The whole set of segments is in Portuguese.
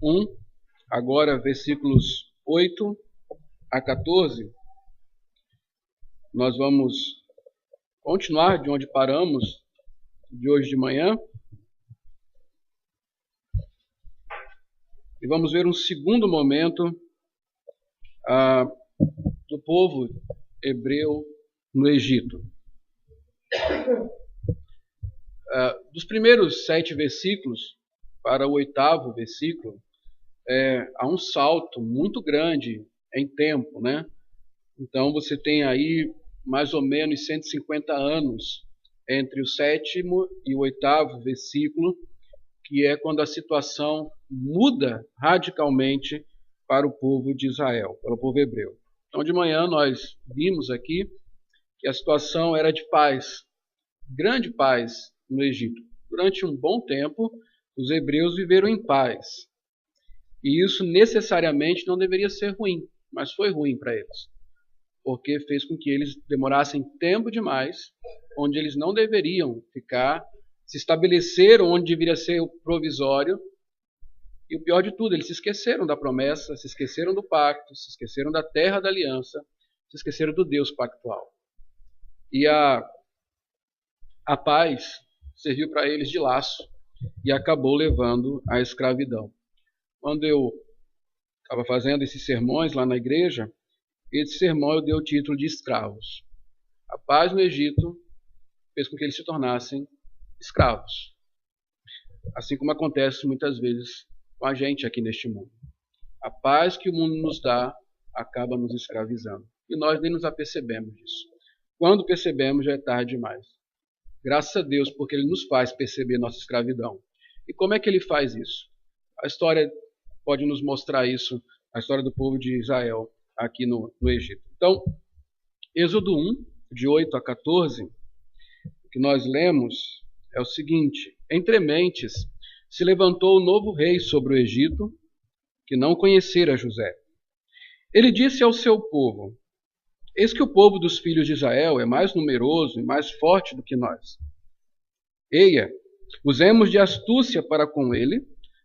1, agora versículos 8 a 14, nós vamos continuar de onde paramos de hoje de manhã e vamos ver um segundo momento do povo hebreu no Egito. Dos primeiros 7 versículos para o 8º versículo, há um salto muito grande em tempo, né? Então você tem aí mais ou menos 150 anos entre o 7º e o 8º versículo, que é quando a situação muda radicalmente para o povo de Israel, para o povo hebreu. Então de manhã nós vimos aqui que a situação era de paz, grande paz no Egito. Durante um bom tempo, os hebreus viveram em paz. E isso necessariamente não deveria ser ruim, mas foi ruim para eles, porque fez com que eles demorassem tempo demais, onde eles não deveriam ficar, se estabeleceram onde deveria ser o provisório, e o pior de tudo, eles se esqueceram da promessa, se esqueceram do pacto, se esqueceram da terra da aliança, se esqueceram do Deus pactual. E a paz serviu para eles de laço e acabou levando à escravidão. Quando eu estava fazendo esses sermões lá na igreja, esse sermão eu dei o título de escravos. A paz no Egito fez com que eles se tornassem escravos. Assim como acontece muitas vezes com a gente aqui neste mundo. A paz que o mundo nos dá acaba nos escravizando. E nós nem nos apercebemos disso. Quando percebemos, já é tarde demais. Graças a Deus, porque Ele nos faz perceber nossa escravidão. E como é que Ele faz isso? A história pode nos mostrar isso, a história do povo de Israel aqui no Egito. Então, Êxodo 1, de 8 a 14, o que nós lemos é o seguinte: entre mentes se levantou um novo rei sobre o Egito, que não conhecera José. Ele disse ao seu povo: eis que o povo dos filhos de Israel é mais numeroso e mais forte do que nós. Eia, usemos de astúcia para com ele,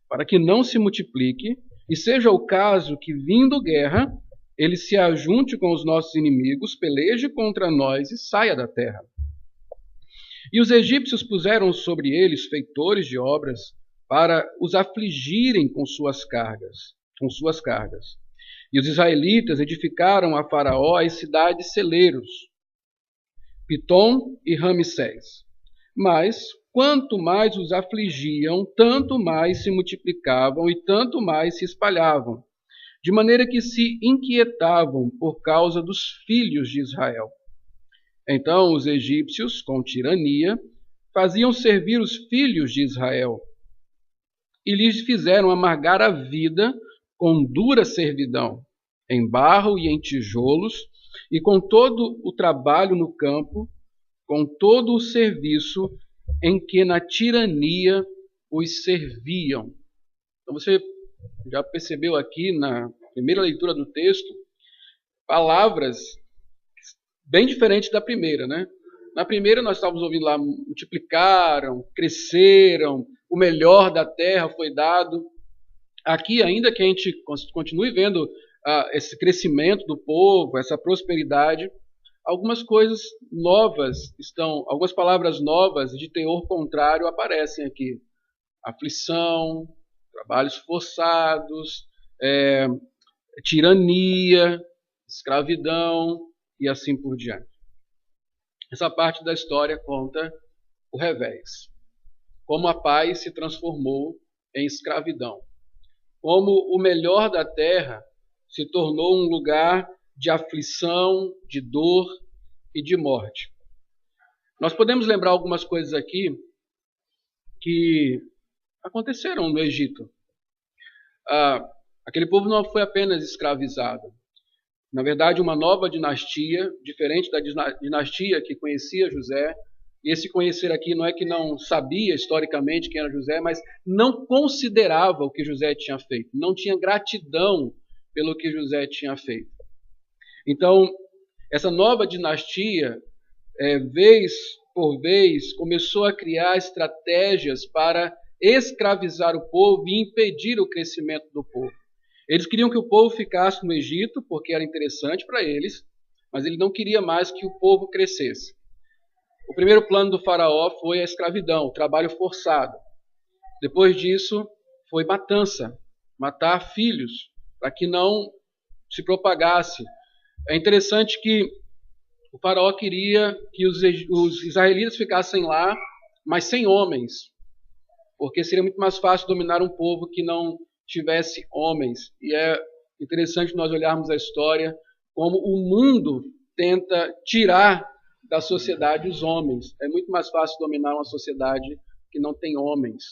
para que não se multiplique, e seja o caso que, vindo guerra, ele se ajunte com os nossos inimigos, peleje contra nós e saia da terra. E os egípcios puseram sobre eles feitores de obras para os afligirem com suas cargas. E os israelitas edificaram a Faraó as cidades celeiros, Pitom e Ramsés. Mas, quanto mais os afligiam, tanto mais se multiplicavam e tanto mais se espalhavam, de maneira que se inquietavam por causa dos filhos de Israel. Então os egípcios, com tirania, faziam servir os filhos de Israel e lhes fizeram amargar a vida com dura servidão, em barro e em tijolos, e com todo o trabalho no campo, com todo o serviço em que na tirania os serviam. Então você já percebeu aqui na primeira leitura do texto palavras bem diferentes da primeira, né? Na primeira nós estávamos ouvindo lá, multiplicaram, cresceram, o melhor da terra foi dado. Aqui, ainda que a gente continue vendo esse crescimento do povo, essa prosperidade, algumas coisas novas algumas palavras novas de teor contrário aparecem aqui. Aflição, trabalhos forçados, tirania, escravidão e assim por diante. Essa parte da história conta o revés. Como a paz se transformou em escravidão. Como o melhor da terra se tornou um lugar de aflição, de dor e de morte. Nós podemos lembrar algumas coisas aqui que aconteceram no Egito. Aquele povo não foi apenas escravizado. Na verdade, uma nova dinastia, diferente da dinastia que conhecia José. E esse conhecer aqui não é que não sabia historicamente quem era José, mas não considerava o que José tinha feito. Não tinha gratidão pelo que José tinha feito. Então, essa nova dinastia, vez por vez, começou a criar estratégias para escravizar o povo e impedir o crescimento do povo. Eles queriam que o povo ficasse no Egito, porque era interessante para eles, mas ele não queria mais que o povo crescesse. O primeiro plano do faraó foi a escravidão, o trabalho forçado. Depois disso, foi matança, matar filhos, para que não se propagasse. É interessante que o faraó queria que os israelitas ficassem lá, mas sem homens, porque seria muito mais fácil dominar um povo que não tivesse homens. E é interessante nós olharmos a história como o mundo tenta tirar da sociedade os homens. É muito mais fácil dominar uma sociedade que não tem homens.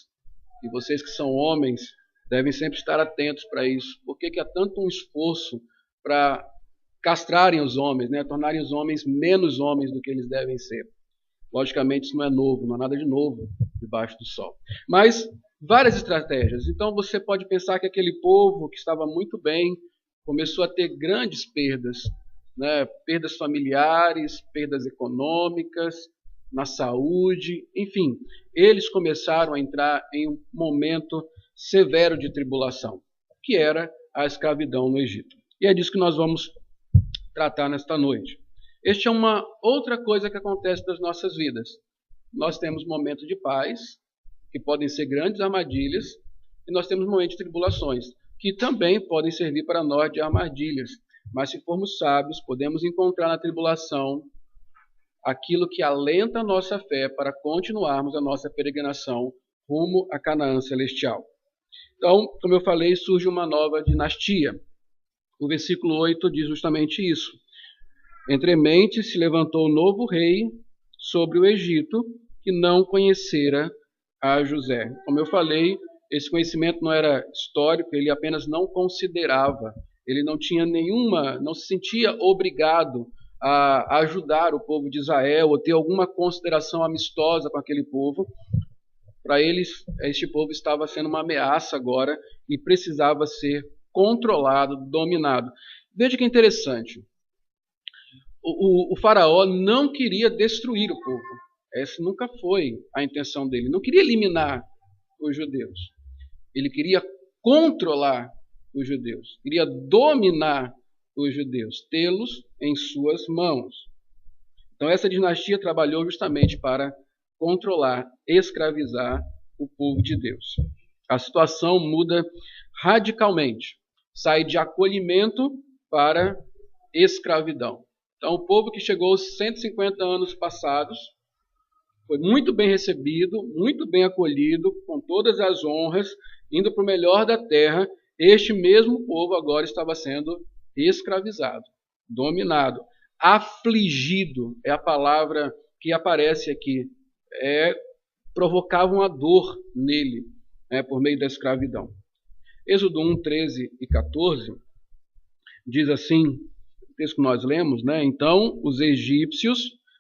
E vocês que são homens devem sempre estar atentos para isso. Por que há tanto um esforço para castrarem os homens, né? Tornarem os homens menos homens do que eles devem ser? Logicamente isso não é novo, não há nada de novo debaixo do sol. Mas várias estratégias. Então você pode pensar que aquele povo que estava muito bem começou a ter grandes perdas, né? Perdas familiares, perdas econômicas, na saúde, enfim. Eles começaram a entrar em um momento severo de tribulação, que era a escravidão no Egito. E é disso que nós vamos tratar nesta noite. Este é uma outra coisa que acontece nas nossas vidas. Nós temos momentos de paz, que podem ser grandes armadilhas, e nós temos momentos de tribulações, que também podem servir para nós de armadilhas. Mas se formos sábios, podemos encontrar na tribulação aquilo que alenta a nossa fé para continuarmos a nossa peregrinação rumo a Canaã celestial. Então, como eu falei, surge uma nova dinastia. O versículo 8 diz justamente isso. Entre mentes se levantou um novo rei sobre o Egito, que não conhecera a José. Como eu falei, esse conhecimento não era histórico, ele apenas não considerava, ele não tinha nenhuma, não se sentia obrigado a ajudar o povo de Israel ou ter alguma consideração amistosa com aquele povo. Para eles, este povo estava sendo uma ameaça agora e precisava ser controlado, dominado. Veja que interessante. O faraó não queria destruir o povo. Essa nunca foi a intenção dele. Não queria eliminar os judeus. Ele queria controlar os judeus. Queria dominar os judeus, tê-los em suas mãos. Então essa dinastia trabalhou justamente para controlar, escravizar o povo de Deus. A situação muda radicalmente. Sai de acolhimento para escravidão. Então, o povo que chegou aos 150 anos passados foi muito bem recebido, muito bem acolhido, com todas as honras, indo para o melhor da terra. Este mesmo povo agora estava sendo escravizado, dominado, afligido, é a palavra que aparece aqui. Provocava uma dor nele, por meio da escravidão. Êxodo 1, 13 e 14 diz assim, o texto que nós lemos, Então os egípcios,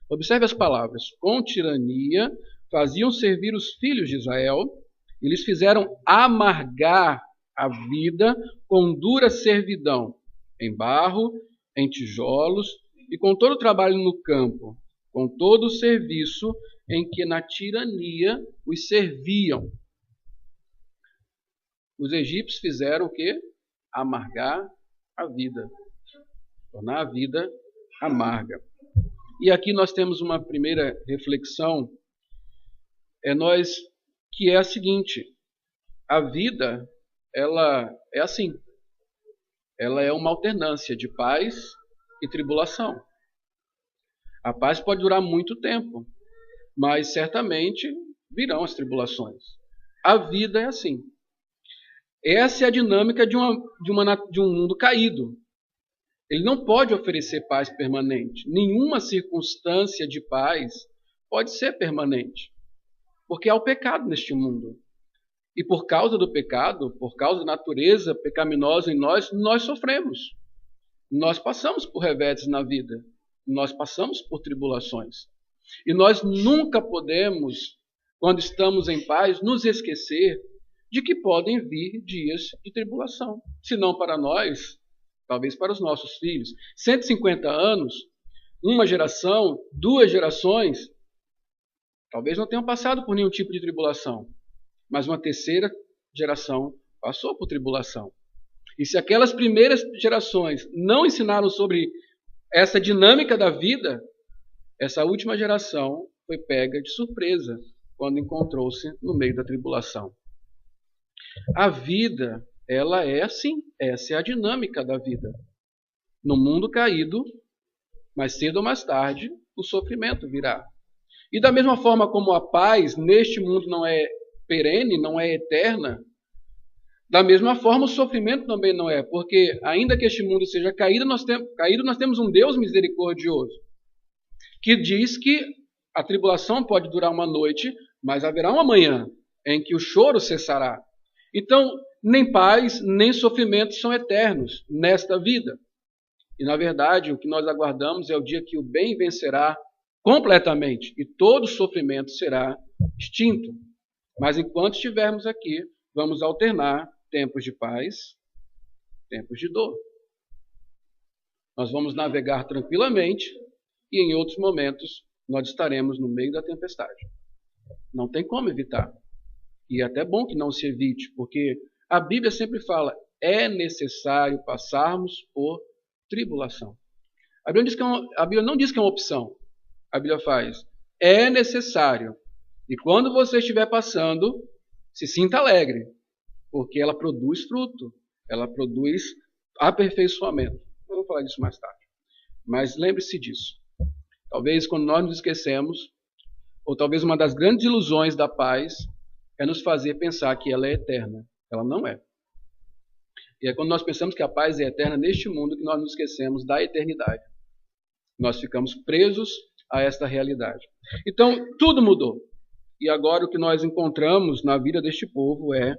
observe as palavras, com tirania faziam servir os filhos de Israel e lhes fizeram amargar a vida com dura servidão, em barro, em tijolos e com todo o trabalho no campo, com todo o serviço em que na tirania os serviam. Os egípcios fizeram o quê? Amargar a vida. Tornar a vida amarga. E aqui nós temos uma primeira reflexão, que é a seguinte: a vida, ela é assim. Ela é uma alternância de paz e tribulação. A paz pode durar muito tempo, mas certamente virão as tribulações. A vida é assim. Essa é a dinâmica de um mundo caído. Ele não pode oferecer paz permanente. Nenhuma circunstância de paz pode ser permanente, porque há o pecado neste mundo. E por causa do pecado, por causa da natureza pecaminosa em nós, nós sofremos. Nós passamos por reveses na vida. Nós passamos por tribulações. E nós nunca podemos, quando estamos em paz, nos esquecer de que podem vir dias de tribulação. Se não para nós, talvez para os nossos filhos. 150 anos, uma geração, 2 gerações, talvez não tenham passado por nenhum tipo de tribulação. mas uma terceira geração passou por tribulação. E se aquelas primeiras gerações não ensinaram sobre essa dinâmica da vida, essa última geração foi pega de surpresa quando encontrou-se no meio da tribulação. A vida, ela é assim, essa é a dinâmica da vida. No mundo caído, mais cedo ou mais tarde, o sofrimento virá. E da mesma forma como a paz neste mundo não é perene, não é eterna, da mesma forma o sofrimento também não é, porque ainda que este mundo seja caído, nós temos um Deus misericordioso, que diz que a tribulação pode durar uma noite, mas haverá uma manhã em que o choro cessará. Então, nem paz, nem sofrimento são eternos nesta vida. E, na verdade, o que nós aguardamos é o dia que o bem vencerá completamente e todo sofrimento será extinto. Mas enquanto estivermos aqui, vamos alternar tempos de paz, tempos de dor. Nós vamos navegar tranquilamente e em outros momentos nós estaremos no meio da tempestade. Não tem como evitar. E é até bom que não se evite, porque a Bíblia sempre fala, é necessário passarmos por tribulação. A Bíblia não diz que é uma opção. A Bíblia faz, é necessário. E quando você estiver passando, se sinta alegre, porque ela produz fruto, ela produz aperfeiçoamento. Eu vou falar disso mais tarde. Mas lembre-se disso. Talvez quando nós nos esquecemos, ou talvez uma das grandes ilusões da paz é nos fazer pensar que ela é eterna. Ela não é. E é quando nós pensamos que a paz é eterna neste mundo que nós nos esquecemos da eternidade. Nós ficamos presos a esta realidade. Então, tudo mudou. E agora o que nós encontramos na vida deste povo é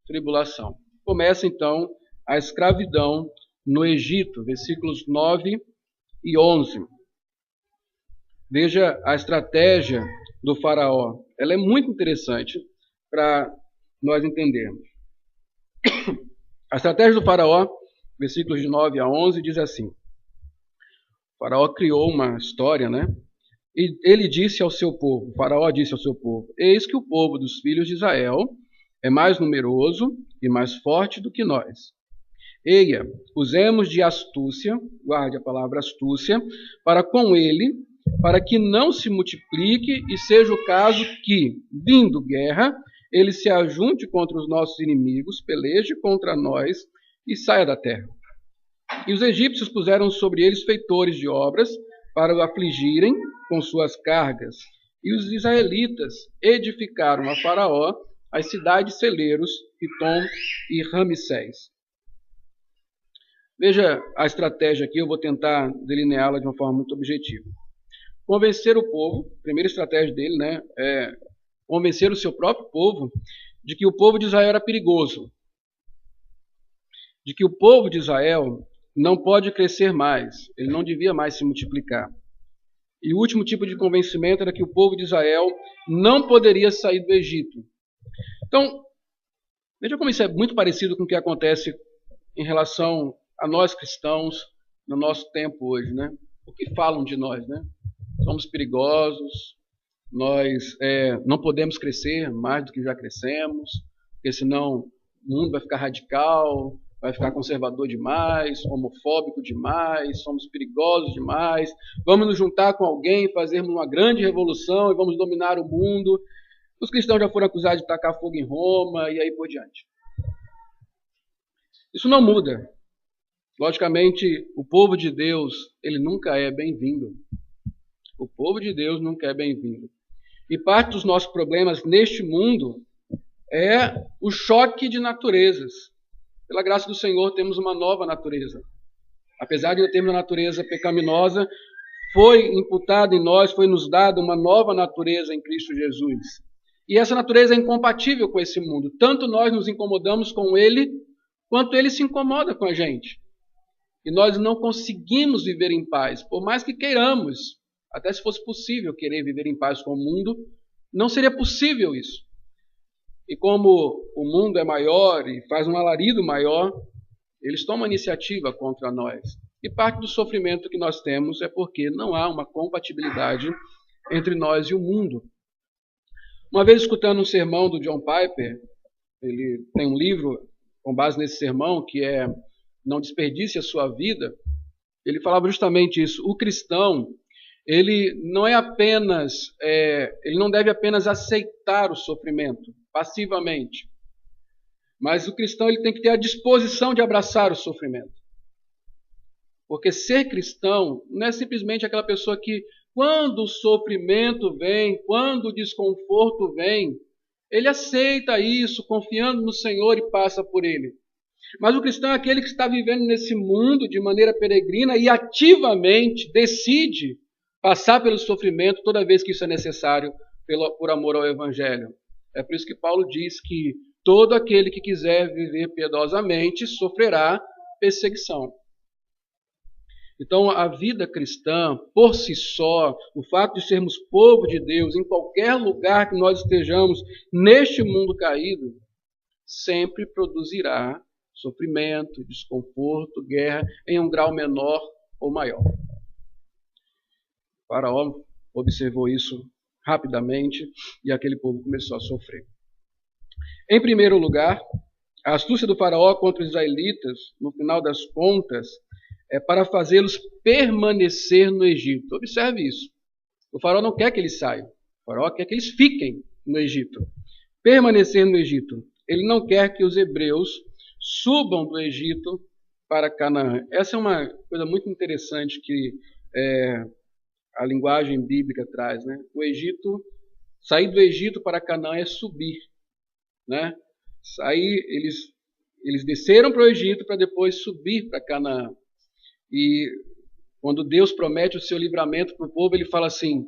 tribulação. Começa então a escravidão no Egito, versículos 9 e 11. Veja a estratégia do faraó. Ela é muito interessante para nós entendermos. A estratégia do faraó, versículos de 9 a 11, diz assim. O faraó criou uma história, né? E ele disse ao seu povo, o faraó disse ao seu povo, eis que o povo dos filhos de Israel é mais numeroso e mais forte do que nós. Eia, usemos de astúcia, guarde a palavra astúcia, para com ele, para que não se multiplique e seja o caso que, vindo guerra, ele se ajunte contra os nossos inimigos, peleje contra nós e saia da terra. E os egípcios puseram sobre eles feitores de obras para o afligirem com suas cargas. E os israelitas edificaram a Faraó as cidades celeiros, Pitom e Ramsés. Veja a estratégia aqui, eu vou tentar delineá-la de uma forma muito objetiva. Convencer o povo, a primeira estratégia dele, né, é convencer o seu próprio povo de que o povo de Israel era perigoso, de que o povo de Israel não pode crescer mais, ele não devia mais se multiplicar. E o último tipo de convencimento era que o povo de Israel não poderia sair do Egito. Então, veja como isso é muito parecido com o que acontece em relação a nós cristãos no nosso tempo hoje, né? O que falam de nós, né? Somos perigosos, nós não podemos crescer mais do que já crescemos, porque senão o mundo vai ficar radical, vai ficar conservador demais, homofóbico demais, somos perigosos demais, vamos nos juntar com alguém, fazermos uma grande revolução e vamos dominar o mundo. Os cristãos já foram acusados de tacar fogo em Roma e aí por diante. Isso não muda. Logicamente, o povo de Deus, ele nunca é bem-vindo. O povo de Deus nunca é bem-vindo. E parte dos nossos problemas neste mundo é o choque de naturezas. Pela graça do Senhor, temos uma nova natureza. Apesar de termos uma natureza pecaminosa, foi imputada em nós, foi nos dada uma nova natureza em Cristo Jesus. E essa natureza é incompatível com esse mundo. Tanto nós nos incomodamos com ele, quanto ele se incomoda com a gente. E nós não conseguimos viver em paz, por mais que queiramos. Até se fosse possível querer viver em paz com o mundo, não seria possível isso. E como o mundo é maior e faz um alarido maior, eles tomam iniciativa contra nós. E parte do sofrimento que nós temos é porque não há uma compatibilidade entre nós e o mundo. Uma vez escutando um sermão do John Piper, ele tem um livro com base nesse sermão que é Não Desperdice a Sua Vida, ele falava justamente isso. O cristão, ele não é apenas, ele não deve apenas aceitar o sofrimento passivamente, mas o cristão ele tem que ter a disposição de abraçar o sofrimento. Porque ser cristão não é simplesmente aquela pessoa que, quando o sofrimento vem, quando o desconforto vem, ele aceita isso, confiando no Senhor e passa por ele. Mas o cristão é aquele que está vivendo nesse mundo de maneira peregrina e ativamente decide passar pelo sofrimento toda vez que isso é necessário por amor ao Evangelho. É por isso que Paulo diz que todo aquele que quiser viver piedosamente sofrerá perseguição. Então, a vida cristã, por si só, o fato de sermos povo de Deus, em qualquer lugar que nós estejamos neste mundo caído, sempre produzirá sofrimento, desconforto, guerra, em um grau menor ou maior. O Faraó observou isso rapidamente e aquele povo começou a sofrer. Em primeiro lugar, a astúcia do Faraó contra os israelitas, no final das contas, é para fazê-los permanecer no Egito. Observe isso. O Faraó não quer que eles saiam. O Faraó quer que eles fiquem no Egito. Permanecer no Egito. Ele não quer que os hebreus subam do Egito para Canaã. Essa é uma coisa muito interessante que a linguagem bíblica traz, né? O Egito, sair do Egito para Canaã é subir, né? Eles desceram para o Egito para depois subir para Canaã. E quando Deus promete o seu livramento para o povo, ele fala assim: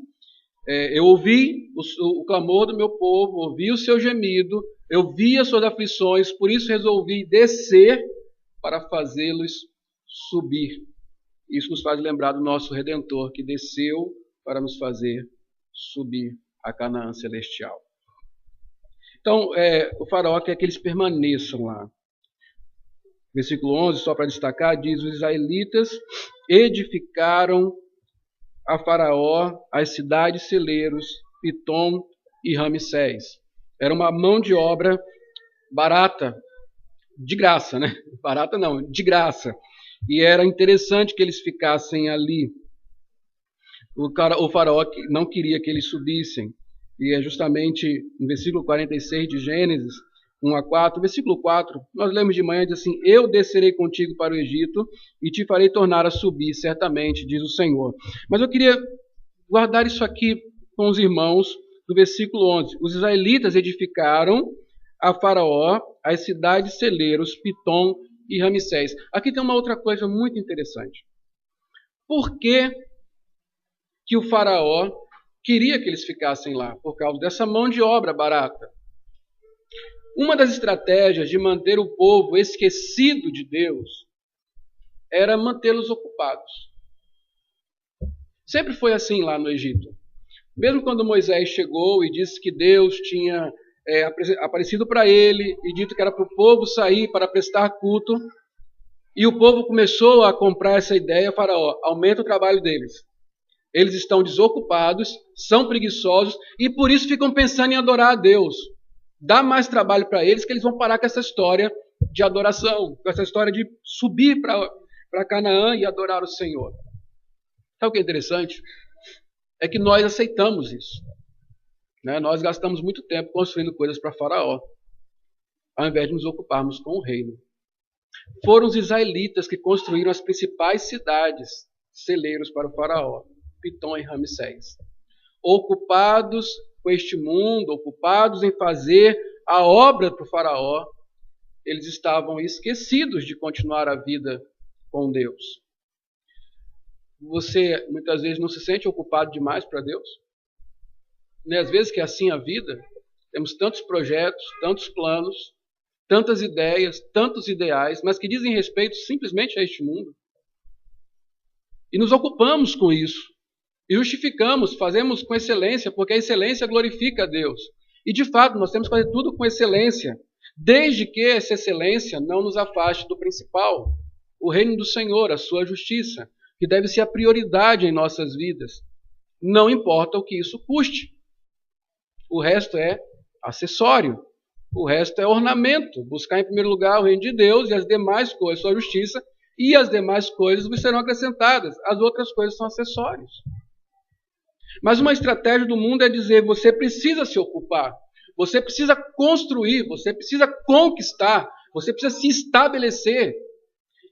eu ouvi o clamor do meu povo, ouvi o seu gemido, eu vi as suas aflições, por isso resolvi descer para fazê-los subir. Isso nos faz lembrar do nosso Redentor, que desceu para nos fazer subir a Canaã celestial. Então, o Faraó quer que eles permaneçam lá. Versículo 11, só para destacar, diz: os israelitas edificaram a Faraó as cidades celeiros, Pitom e Ramsés. Era uma mão de obra barata, de graça, né? Barata não, de graça. E era interessante que eles ficassem ali. O Faraó não queria que eles subissem. E é justamente no versículo 46 de Gênesis 1 a 4, versículo 4, nós lemos de manhã, diz assim: eu descerei contigo para o Egito e te farei tornar a subir, certamente, diz o Senhor. Mas eu queria guardar isso aqui com os irmãos, do versículo 11. Os israelitas edificaram a Faraó as cidades celeiros, Pitom e Ramsés. Aqui tem uma outra coisa muito interessante. Por que o Faraó queria que eles ficassem lá? Por causa dessa mão de obra barata. Uma das estratégias de manter o povo esquecido de Deus era mantê-los ocupados. Sempre foi assim lá no Egito. Mesmo quando Moisés chegou e disse que Deus tinha aparecido para ele e dito que era para o povo sair para prestar culto, e o povo começou a comprar essa ideia: Faraó, aumenta o trabalho deles. Eles estão desocupados, são preguiçosos e por isso ficam pensando em adorar a Deus. Dá mais trabalho para eles que eles vão parar com essa história de adoração, com essa história de subir para Canaã e adorar o Senhor. Sabe o que é interessante? É que nós aceitamos isso. Né? Nós gastamos muito tempo construindo coisas para Faraó, ao invés de nos ocuparmos com o reino. Foram os israelitas que construíram as principais cidades, celeiros para o Faraó, Pitom e Ramsés. Ocupados com este mundo, ocupados em fazer a obra para o Faraó, eles estavam esquecidos de continuar a vida com Deus. Você muitas vezes não se sente ocupado demais para Deus? Né? Às vezes que é assim a vida, temos tantos projetos, tantos planos, tantas ideias, tantos ideais, mas que dizem respeito simplesmente a este mundo. E nos ocupamos com isso. E justificamos, fazemos com excelência, porque a excelência glorifica a Deus. E de fato, nós temos que fazer tudo com excelência, desde que essa excelência não nos afaste do principal, o reino do Senhor, a sua justiça, que deve ser a prioridade em nossas vidas. Não importa o que isso custe. O resto é acessório. O resto é ornamento. Buscar em primeiro lugar o reino de Deus e as demais coisas, sua justiça, e as demais coisas vos serão acrescentadas. As outras coisas são acessórios. Mas uma estratégia do mundo é dizer, você precisa se ocupar, você precisa construir, você precisa conquistar, você precisa se estabelecer.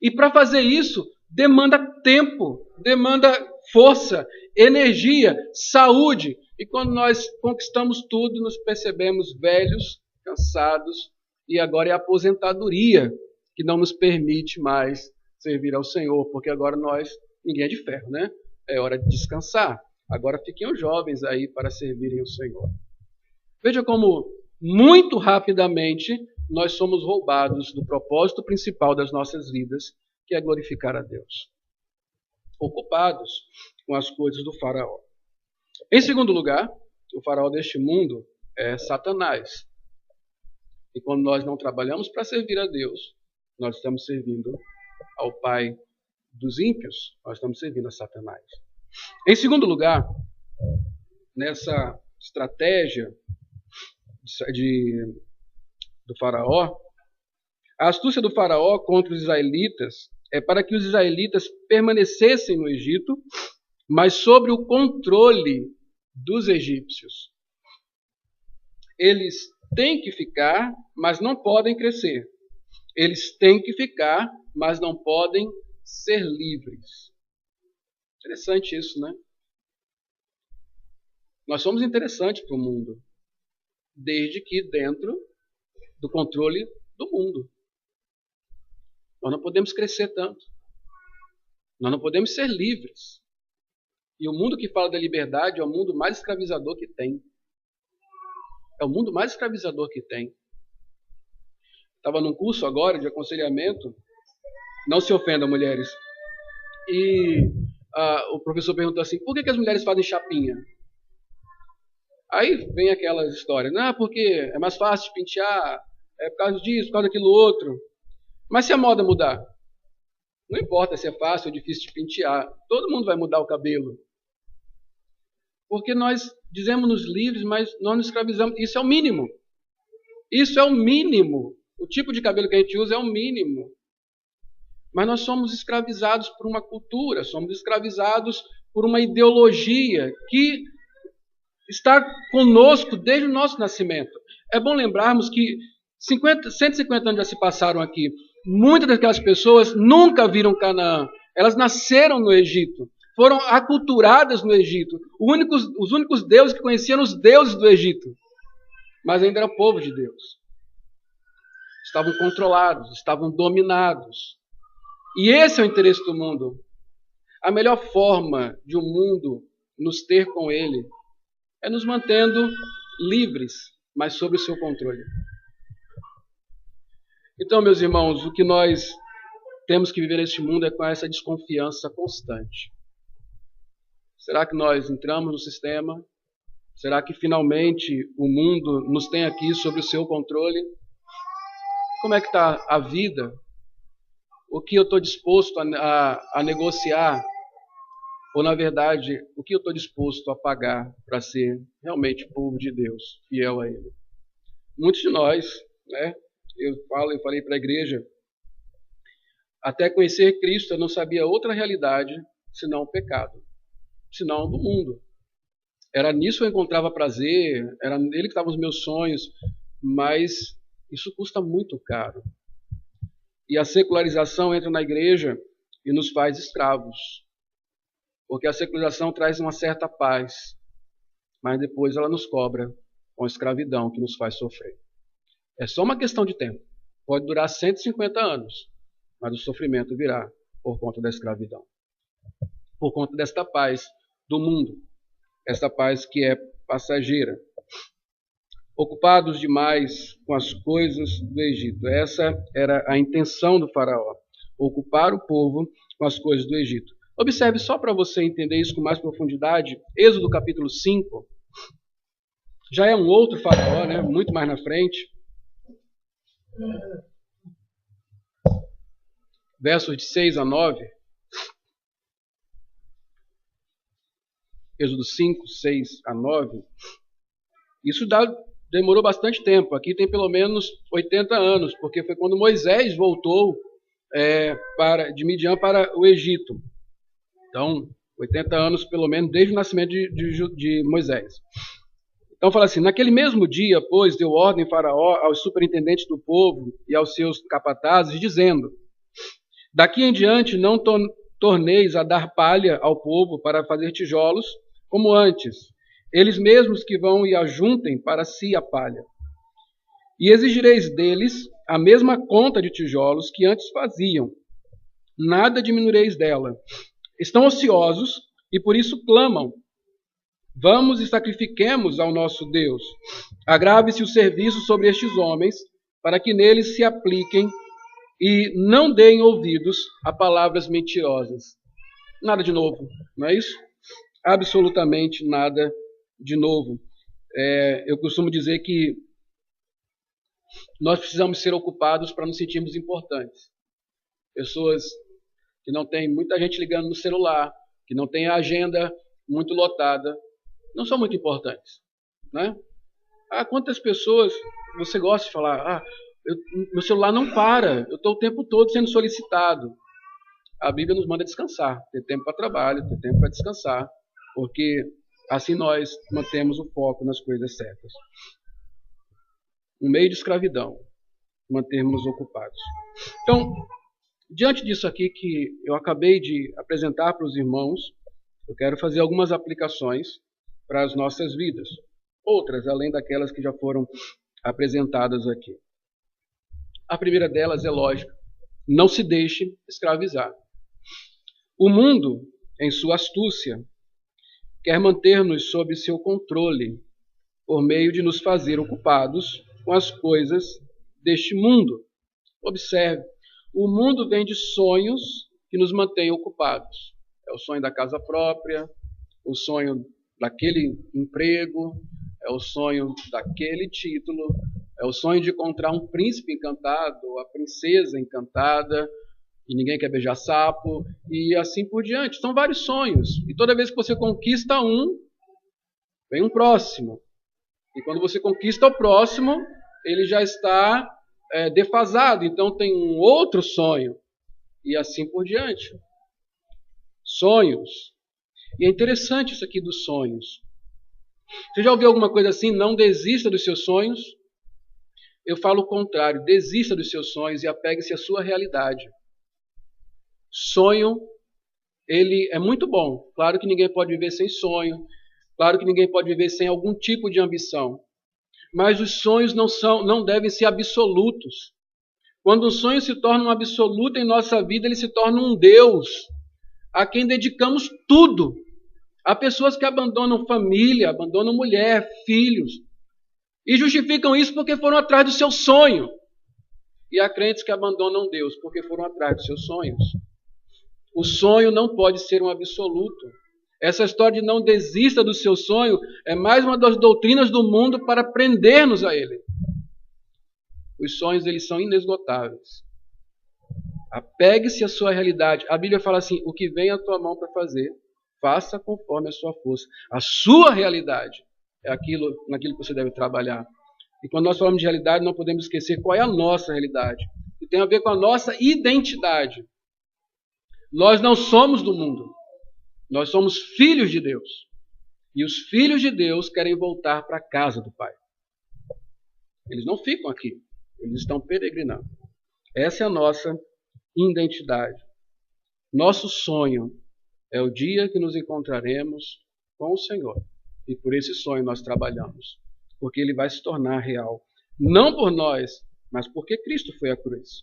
E para fazer isso, demanda tempo, demanda força, energia, saúde. E quando nós conquistamos tudo, nos percebemos velhos, cansados, e agora é a aposentadoria que não nos permite mais servir ao Senhor, porque agora ninguém é de ferro, né? É hora de descansar. Agora fiquem os jovens aí para servirem o Senhor. Veja como, muito rapidamente, nós somos roubados do propósito principal das nossas vidas, que é glorificar a Deus. Ocupados com as coisas do faraó. Em segundo lugar, o faraó deste mundo é Satanás. E quando nós não trabalhamos para servir a Deus, nós estamos servindo ao pai dos ímpios, nós estamos servindo a Satanás. Em segundo lugar, nessa estratégia do faraó, a astúcia do faraó contra os israelitas é para que os israelitas permanecessem no Egito, mas sob o controle dos egípcios. Eles têm que ficar, mas não podem crescer. Eles têm que ficar, mas não podem ser livres. Interessante isso, né? Nós somos interessantes para o mundo, desde que dentro do controle do mundo. Nós não podemos crescer tanto. Nós não podemos ser livres. E o mundo que fala da liberdade é o mundo mais escravizador que tem. É o mundo mais escravizador que tem. Estava num curso agora de aconselhamento. Não se ofendam, mulheres. E o professor perguntou assim, por que as mulheres fazem chapinha? Aí vem aquelas histórias. Não, porque é mais fácil de pentear, é por causa disso, por causa daquilo outro. Mas se a moda mudar? Não importa se é fácil ou difícil de pentear. Todo mundo vai mudar o cabelo. Porque nós dizemos-nos livres, mas nós nos escravizamos. Isso é o mínimo. Isso é o mínimo. O tipo de cabelo que a gente usa é o mínimo. Mas nós somos escravizados por uma cultura, somos escravizados por uma ideologia que está conosco desde o nosso nascimento. É bom lembrarmos que 150 anos já se passaram aqui. Muitas daquelas pessoas nunca viram Canaã. Elas nasceram no Egito. Foram aculturadas no Egito. Os únicos deuses que conheciam eram os deuses do Egito. Mas ainda era povo de Deus. Estavam controlados, estavam dominados. E esse é o interesse do mundo. A melhor forma de o mundo nos ter com ele é nos mantendo livres, mas sob o seu controle. Então, meus irmãos, o que nós temos que viver neste mundo é com essa desconfiança constante. Será que nós entramos no sistema? Será que finalmente o mundo nos tem aqui sob o seu controle? Como é que está a vida? O que eu estou disposto a negociar? Ou, na verdade, o que eu estou disposto a pagar para ser realmente povo de Deus, fiel a Ele? Muitos de nós, né? Eu falei para a igreja, até conhecer Cristo eu não sabia outra realidade senão o pecado, senão do mundo. Era nisso que eu encontrava prazer, era nele que estavam os meus sonhos, mas isso custa muito caro. E a secularização entra na igreja e nos faz escravos. Porque a secularização traz uma certa paz, mas depois ela nos cobra com a escravidão que nos faz sofrer. É só uma questão de tempo. Pode durar 150 anos, mas o sofrimento virá por conta da escravidão. Por conta desta paz do mundo, esta paz que é passageira. Ocupados demais com as coisas do Egito. Essa era a intenção do faraó, ocupar o povo com as coisas do Egito. Observe, só para você entender isso com mais profundidade, Êxodo capítulo 5, já é um outro faraó, né? Muito mais na frente. Versos de 6 a 9. Êxodo 5, 6 a 9. Demorou bastante tempo. Aqui tem pelo menos 80 anos, porque foi quando Moisés voltou de Midian para o Egito. Então, 80 anos pelo menos desde o nascimento de Moisés. Então fala assim: naquele mesmo dia, pois, deu ordem Faraó aos superintendentes do povo e aos seus capatazes, dizendo: daqui em diante não torneis a dar palha ao povo para fazer tijolos, como antes. Eles mesmos que vão e ajuntem para si a palha. E exigireis deles a mesma conta de tijolos que antes faziam. Nada diminuireis dela. Estão ociosos e por isso clamam: vamos e sacrifiquemos ao nosso Deus. Agrave-se o serviço sobre estes homens, para que neles se apliquem e não deem ouvidos a palavras mentirosas. Nada de novo, não é isso? Absolutamente nada de novo. Eu costumo dizer que nós precisamos ser ocupados para nos sentirmos importantes. Pessoas que não têm muita gente ligando no celular, que não têm a agenda muito lotada, não são muito importantes, né? Quantas pessoas você gosta de falar: meu celular não para, eu estou o tempo todo sendo solicitado. A Bíblia nos manda descansar, ter tempo para trabalho, ter tempo para descansar, porque assim nós mantemos o foco nas coisas certas. Um meio de escravidão, mantermos ocupados. Então, diante disso aqui que eu acabei de apresentar para os irmãos, eu quero fazer algumas aplicações para as nossas vidas. Outras, além daquelas que já foram apresentadas aqui. A primeira delas é lógica: não se deixe escravizar. O mundo, em sua astúcia, quer manter-nos sob seu controle, por meio de nos fazer ocupados com as coisas deste mundo. Observe, o mundo vem de sonhos que nos mantêm ocupados. É o sonho da casa própria, o sonho daquele emprego, é o sonho daquele título, é o sonho de encontrar um príncipe encantado, ou a princesa encantada, e ninguém quer beijar sapo, e assim por diante. São vários sonhos. E toda vez que você conquista um, vem um próximo. E quando você conquista o próximo, ele já está defasado, então tem um outro sonho. E assim por diante. Sonhos. E é interessante isso aqui dos sonhos. Você já ouviu alguma coisa assim? Não desista dos seus sonhos? Eu falo o contrário. Desista dos seus sonhos e apegue-se à sua realidade. Sonho, ele é muito bom. Claro que ninguém pode viver sem sonho. Claro que ninguém pode viver sem algum tipo de ambição. Mas os sonhos não devem ser absolutos. Quando um sonho se torna um absoluto em nossa vida, ele se torna um Deus a quem dedicamos tudo. Há pessoas que abandonam família, abandonam mulher, filhos, e justificam isso porque foram atrás do seu sonho. E há crentes que abandonam Deus porque foram atrás dos seus sonhos. O sonho não pode ser um absoluto. Essa história de não desista do seu sonho é mais uma das doutrinas do mundo para prender-nos a ele. Os sonhos, eles são inesgotáveis. Apegue-se à sua realidade. A Bíblia fala assim: o que vem à tua mão para fazer, faça conforme a sua força. A sua realidade é naquilo que você deve trabalhar. E quando nós falamos de realidade, não podemos esquecer qual é a nossa realidade. E tem a ver com a nossa identidade. Nós não somos do mundo. Nós somos filhos de Deus. E os filhos de Deus querem voltar para a casa do Pai. Eles não ficam aqui. Eles estão peregrinando. Essa é a nossa identidade. Nosso sonho é o dia que nos encontraremos com o Senhor. E por esse sonho nós trabalhamos. Porque ele vai se tornar real. Não por nós, mas porque Cristo foi à cruz.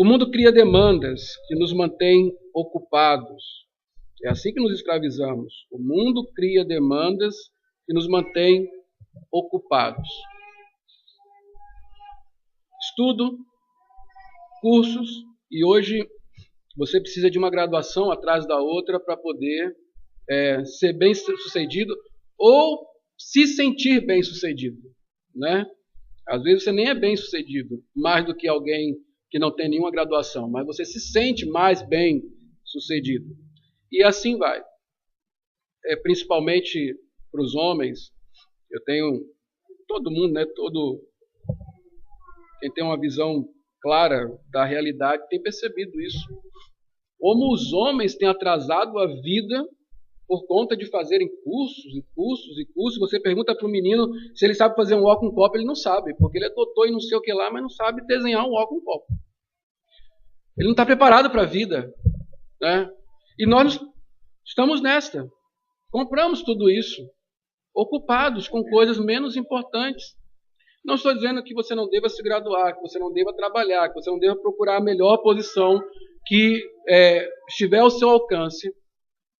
O mundo cria demandas que nos mantêm ocupados. É assim que nos escravizamos. O mundo cria demandas que nos mantêm ocupados. Estudo, cursos, e hoje você precisa de uma graduação atrás da outra para poder ser bem-sucedido ou se sentir bem-sucedido, né? Às vezes você nem é bem-sucedido, mais do que alguém que não tem nenhuma graduação, mas você se sente mais bem-sucedido. E assim vai. Principalmente para os homens, eu tenho, todo mundo, né, quem tem uma visão clara da realidade tem percebido isso. Como os homens têm atrasado a vida por conta de fazerem cursos e cursos e cursos. Você pergunta para o menino se ele sabe fazer um ó com copo, ele não sabe, porque ele é doutor e não sei o que lá, mas não sabe desenhar um ó com copo. Ele não está preparado para a vida, né? E nós estamos nesta. Compramos tudo isso, ocupados com coisas menos importantes. Não estou dizendo que você não deva se graduar, que você não deva trabalhar, que você não deva procurar a melhor posição que estiver ao seu alcance.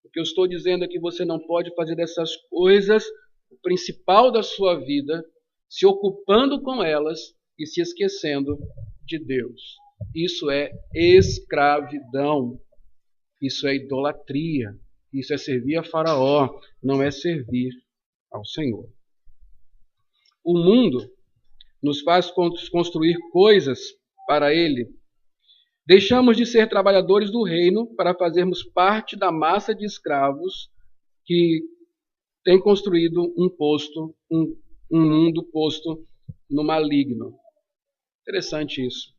O que eu estou dizendo é que você não pode fazer dessas coisas o principal da sua vida, se ocupando com elas e se esquecendo de Deus. Isso é escravidão. Isso é idolatria. Isso é servir a Faraó, não é servir ao Senhor. O mundo nos faz construir coisas para ele. Deixamos de ser trabalhadores do reino para fazermos parte da massa de escravos que tem construído um mundo posto no maligno. Interessante isso.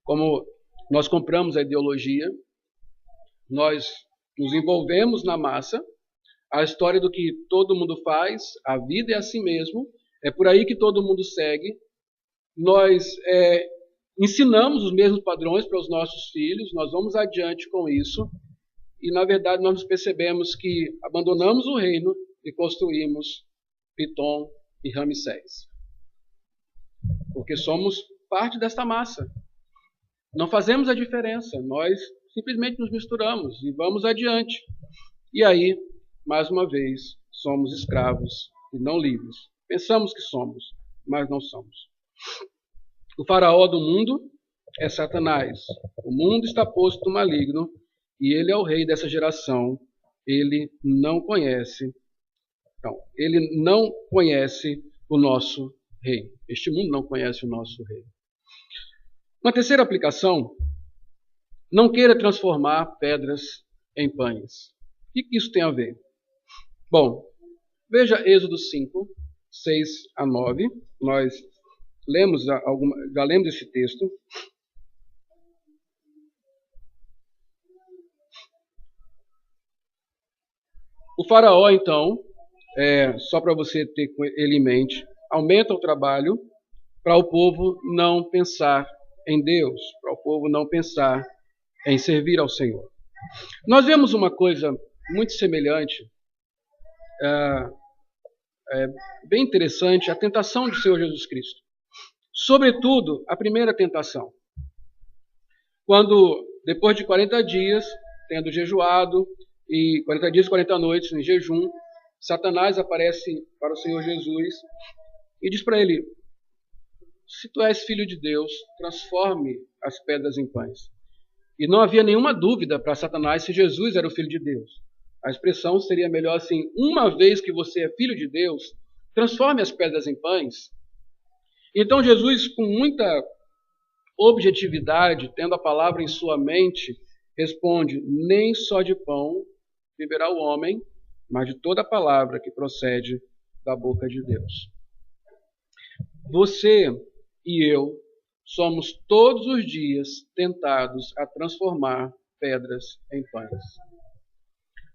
Como nós compramos a ideologia, nós nos envolvemos na massa, a história do que todo mundo faz, a vida é assim mesmo, é por aí que todo mundo segue. Nós ensinamos os mesmos padrões para os nossos filhos, nós vamos adiante com isso, e na verdade nós percebemos que abandonamos o reino e construímos Pitom e Ramsés. Porque somos parte desta massa. Não fazemos a diferença, nós simplesmente nos misturamos e vamos adiante. E aí, mais uma vez, somos escravos e não livres. Pensamos que somos, mas não somos. O faraó do mundo é Satanás. O mundo está posto no maligno e ele é o rei dessa geração. Ele não conhece o nosso rei. Este mundo não conhece o nosso rei. Uma terceira aplicação: não queira transformar pedras em pães. O que isso tem a ver? Bom, veja Êxodo 5, 6 a 9. Nós já lemos esse texto. O faraó, então, só para você ter ele em mente, aumenta o trabalho para o povo não pensar em Deus, para o povo não pensar em servir ao Senhor. Nós vemos uma coisa muito semelhante, bem interessante, a tentação do Senhor Jesus Cristo. Sobretudo, a primeira tentação. Quando, depois de 40 dias, tendo jejuado, e 40 dias e 40 noites em jejum, Satanás aparece para o Senhor Jesus e diz para ele: se tu és filho de Deus, transforme as pedras em pães. E não havia nenhuma dúvida para Satanás se Jesus era o Filho de Deus. A expressão seria melhor assim: uma vez que você é filho de Deus, transforme as pedras em pães. Então Jesus, com muita objetividade, tendo a palavra em sua mente, responde: nem só de pão viverá o homem, mas de toda a palavra que procede da boca de Deus. Você e eu somos todos os dias tentados a transformar pedras em pães,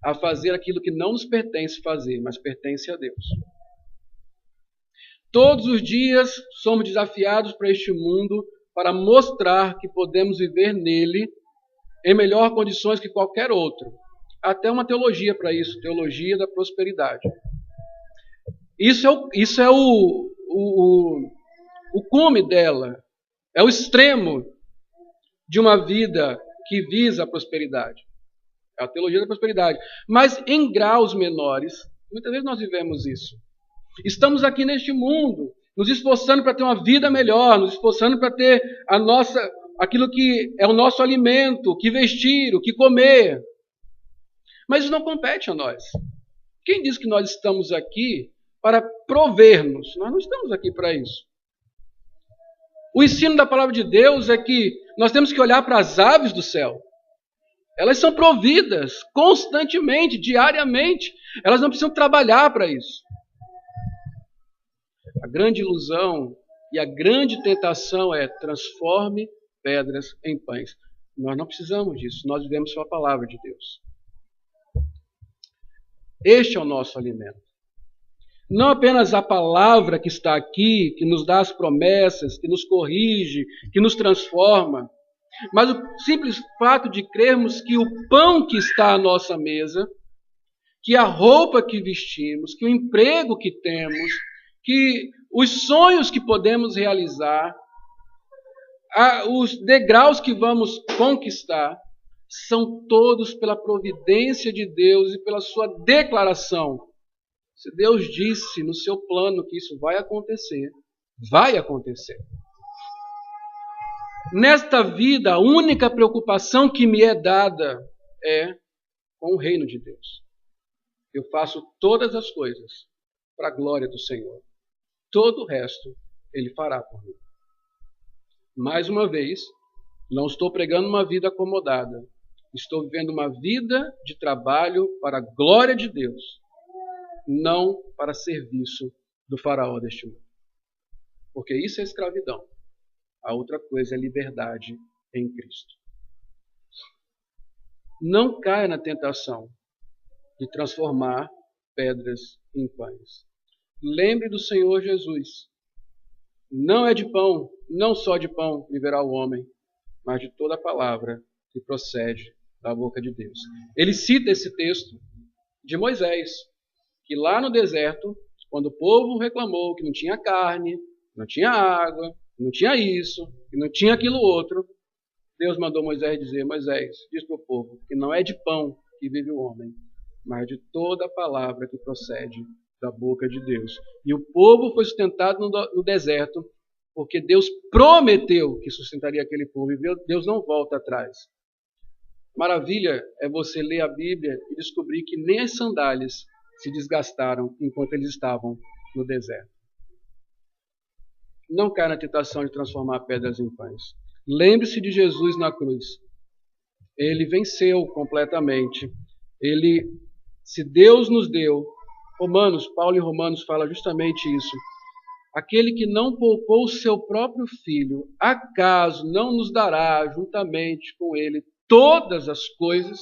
a fazer aquilo que não nos pertence fazer, mas pertence a Deus. Todos os dias somos desafiados para este mundo para mostrar que podemos viver nele em melhores condições que qualquer outro. Até uma teologia para isso, teologia da prosperidade. Isso é o cume dela, é o extremo de uma vida que visa a prosperidade. É a teologia da prosperidade. Mas em graus menores, muitas vezes nós vivemos isso. Estamos aqui neste mundo, nos esforçando para ter uma vida melhor, nos esforçando para ter aquilo que é o nosso alimento, o que vestir, o que comer. Mas isso não compete a nós. Quem diz que nós estamos aqui para prover-nos? Nós não estamos aqui para isso. O ensino da palavra de Deus é que nós temos que olhar para as aves do céu. Elas são providas constantemente, diariamente. Elas não precisam trabalhar para isso. A grande ilusão e a grande tentação é: transforme pedras em pães. Nós não precisamos disso, nós vivemos só a palavra de Deus. Este é o nosso alimento. Não apenas a palavra que está aqui, que nos dá as promessas, que nos corrige, que nos transforma, mas o simples fato de crermos que o pão que está à nossa mesa, que a roupa que vestimos, que o emprego que temos, que os sonhos que podemos realizar, os degraus que vamos conquistar, são todos pela providência de Deus e pela sua declaração. Se Deus disse no seu plano que isso vai acontecer, vai acontecer. Nesta vida, a única preocupação que me é dada é com o reino de Deus. Eu faço todas as coisas para a glória do Senhor. Todo o resto Ele fará por mim. Mais uma vez, não estou pregando uma vida acomodada. Estou vivendo uma vida de trabalho para a glória de Deus, não para serviço do faraó deste mundo. Porque isso é escravidão. A outra coisa é liberdade em Cristo. Não caia na tentação de transformar pedras em pães. Lembre do Senhor Jesus. Não é de pão, não só de pão viverá o homem, mas de toda a palavra que procede da boca de Deus. Ele cita esse texto de Moisés, que lá no deserto, quando o povo reclamou que não tinha carne, não tinha água, não tinha isso, que não tinha aquilo outro, Deus mandou Moisés dizer: Moisés, diz para o povo que não é de pão que vive o homem, mas de toda a palavra que procede da boca de Deus. E o povo foi sustentado no deserto, porque Deus prometeu que sustentaria aquele povo, e Deus não volta atrás. Maravilha é você ler a Bíblia e descobrir que nem as sandálias se desgastaram enquanto eles estavam no deserto. Não caia na tentação de transformar pedras em pães. Lembre-se de Jesus na cruz. Ele venceu completamente. Se Deus nos deu, Paulo em Romanos fala justamente isso. Aquele que não poupou o seu próprio filho, acaso não nos dará juntamente com ele todas as coisas?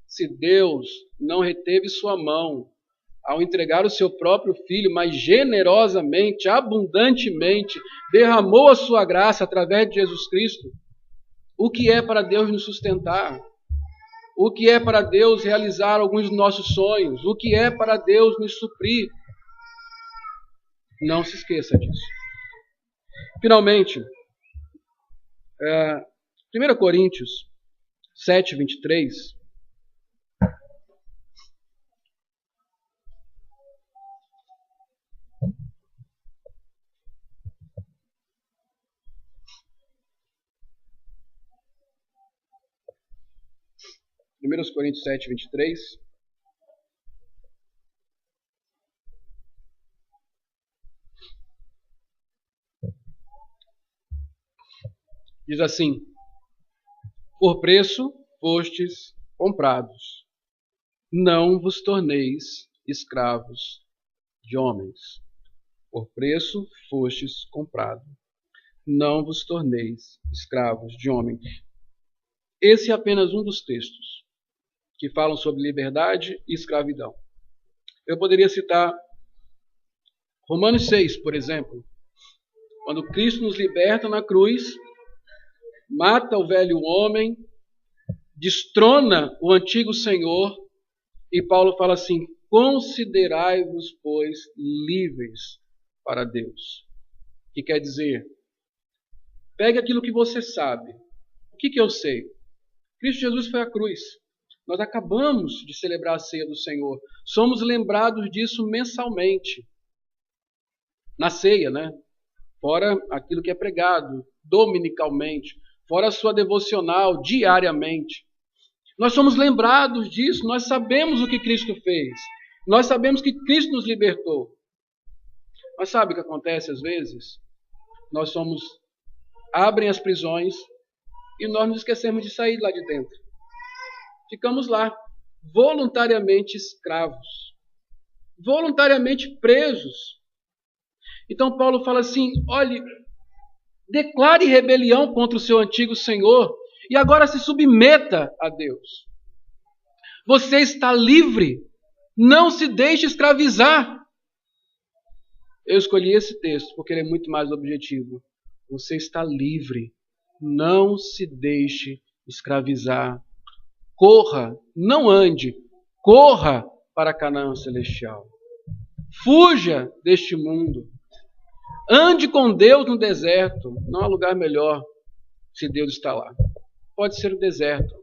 Se Deus não reteve sua mão ao entregar o seu próprio filho, mas generosamente, abundantemente, derramou a sua graça através de Jesus Cristo, o que é para Deus nos sustentar? O que é para Deus realizar alguns dos nossos sonhos? O que é para Deus nos suprir? Não se esqueça disso. Finalmente, 1 Coríntios 7, 23. Primeiros Coríntios 7, 23. Diz assim: por preço fostes comprados, não vos torneis escravos de homens. Por preço fostes comprados, não vos torneis escravos de homens. Esse é apenas um dos textos que falam sobre liberdade e escravidão. Eu poderia citar Romanos 6, por exemplo, quando Cristo nos liberta na cruz, mata o velho homem, destrona o antigo Senhor, e Paulo fala assim: considerai-vos, pois, livres para Deus. Que quer dizer, pegue aquilo que você sabe. O que eu sei? Cristo Jesus foi à cruz. Nós acabamos de celebrar a ceia do Senhor. Somos lembrados disso mensalmente. Na ceia, né? Fora aquilo que é pregado dominicalmente, fora a sua devocional diariamente. Nós somos lembrados disso, nós sabemos o que Cristo fez. Nós sabemos que Cristo nos libertou. Mas sabe o que acontece às vezes? Abrem as prisões, e nós nos esquecemos de sair lá de dentro. Ficamos lá, voluntariamente escravos, voluntariamente presos. Então Paulo fala assim, olhe, declare rebelião contra o seu antigo Senhor e agora se submeta a Deus. Você está livre, não se deixe escravizar. Eu escolhi esse texto porque ele é muito mais objetivo. Você está livre, não se deixe escravizar. Corra, não ande, corra para Canaã celestial. Fuja deste mundo. Ande com Deus no deserto. Não há lugar melhor se Deus está lá. Pode ser o deserto.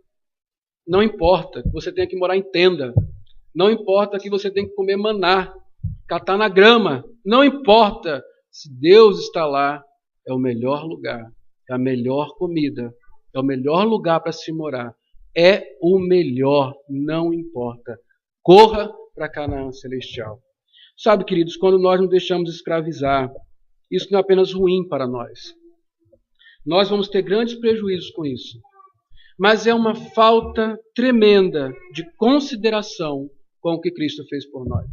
Não importa que você tenha que morar em tenda. Não importa que você tenha que comer maná, catar na grama. Não importa. Se Deus está lá, é o melhor lugar. É a melhor comida. É o melhor lugar para se morar. É o melhor. Não importa. Corra para Canaã celestial. Sabe, queridos, quando nós nos deixamos escravizar, isso não é apenas ruim para nós. Nós vamos ter grandes prejuízos com isso. Mas é uma falta tremenda de consideração com o que Cristo fez por nós.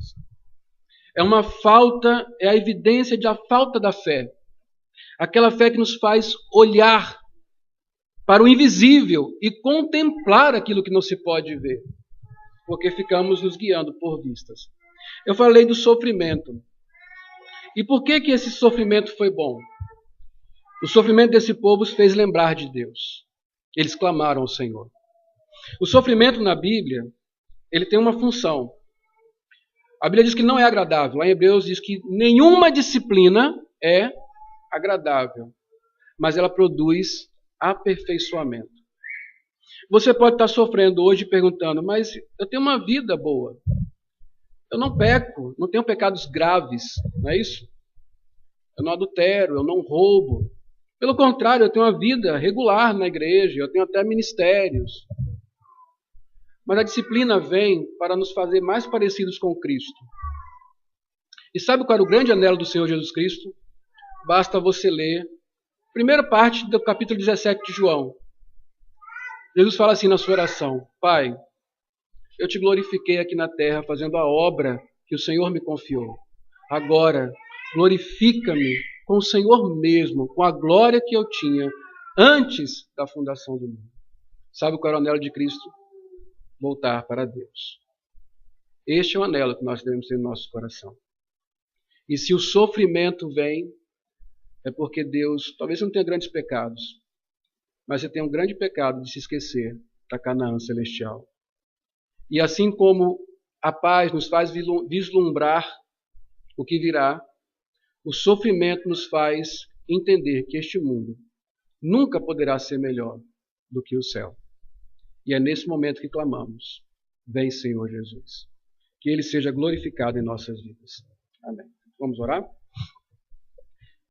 É uma falta, é a evidência da falta da fé. Aquela fé que nos faz olhar para o invisível e contemplar aquilo que não se pode ver. Porque ficamos nos guiando por vistas. Eu falei do sofrimento. E por que esse sofrimento foi bom? O sofrimento desse povo os fez lembrar de Deus. Eles clamaram ao Senhor. O sofrimento na Bíblia, ele tem uma função. A Bíblia diz que não é agradável. Lá em Hebreus diz que nenhuma disciplina é agradável, mas ela produz aperfeiçoamento. Você pode estar sofrendo hoje perguntando, mas eu tenho uma vida boa. Eu não peco, não tenho pecados graves, não é isso? Eu não adultero, eu não roubo. Pelo contrário, eu tenho uma vida regular na igreja, eu tenho até ministérios. Mas a disciplina vem para nos fazer mais parecidos com Cristo. E sabe qual era o grande anelo do Senhor Jesus Cristo? Basta você ler a primeira parte do capítulo 17 de João. Jesus fala assim na sua oração: Pai, eu te glorifiquei aqui na terra fazendo a obra que o Senhor me confiou. Agora, glorifica-me com o Senhor mesmo, com a glória que eu tinha antes da fundação do mundo. Sabe qual era o anelo de Cristo? Voltar para Deus. Este é o anelo que nós devemos ter no nosso coração. E se o sofrimento vem, é porque Deus, talvez não tenha grandes pecados, mas você tem um grande pecado de se esquecer da Canaã celestial. E assim como a paz nos faz vislumbrar o que virá, o sofrimento nos faz entender que este mundo nunca poderá ser melhor do que o céu. E é nesse momento que clamamos: vem, Senhor Jesus. Que Ele seja glorificado em nossas vidas. Amém. Vamos orar?